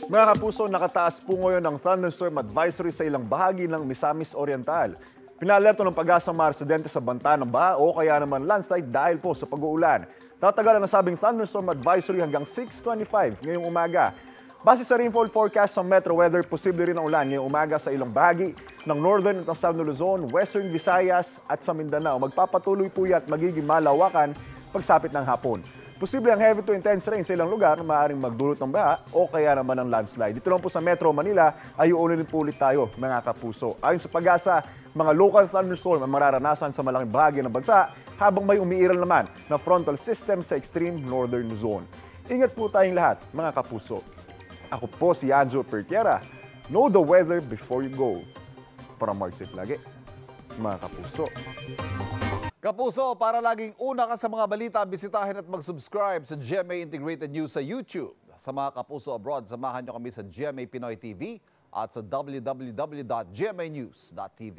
Mga kapuso, nakataas po ngayon ang thunderstorm advisory sa ilang bahagi ng Misamis Oriental. Pinalerto ng Pag-asa ang mga residente sa banta ng baha o kaya naman landslide dahil po sa pag-uulan. Tatagal ang nasabing thunderstorm advisory hanggang 6:25 ngayong umaga. Base sa rainfall forecast ng Metro Weather, posible rin ang ulan ngayong umaga sa ilang bahagi ng Northern at Southern Luzon, Western Visayas at sa Mindanao. Magpapatuloy po yan at magiging malawakan pagsapit ng hapon. Posible ang heavy to intense rain sa ilang lugar na maaaring magdulot ng baha o kaya naman ng landslide. Dito lang po sa Metro Manila ay uulitin po ulit tayo, mga kapuso. Ayon sa Pag-asa, mga local thunderstorm ang mararanasan sa malaking bahagi ng bansa habang may umiiral naman na frontal system sa extreme northern zone. Ingat po tayong lahat, mga kapuso. Ako po si Anjo Pertiera. Know the weather before you go. Para mag-safe lagi, mga kapuso. Kapuso, para laging una ka sa mga balita, bisitahin at mag-subscribe sa GMA Integrated News sa YouTube. Sa mga kapuso abroad, samahan nyo kami sa GMA Pinoy TV at sa www.gmanews.tv.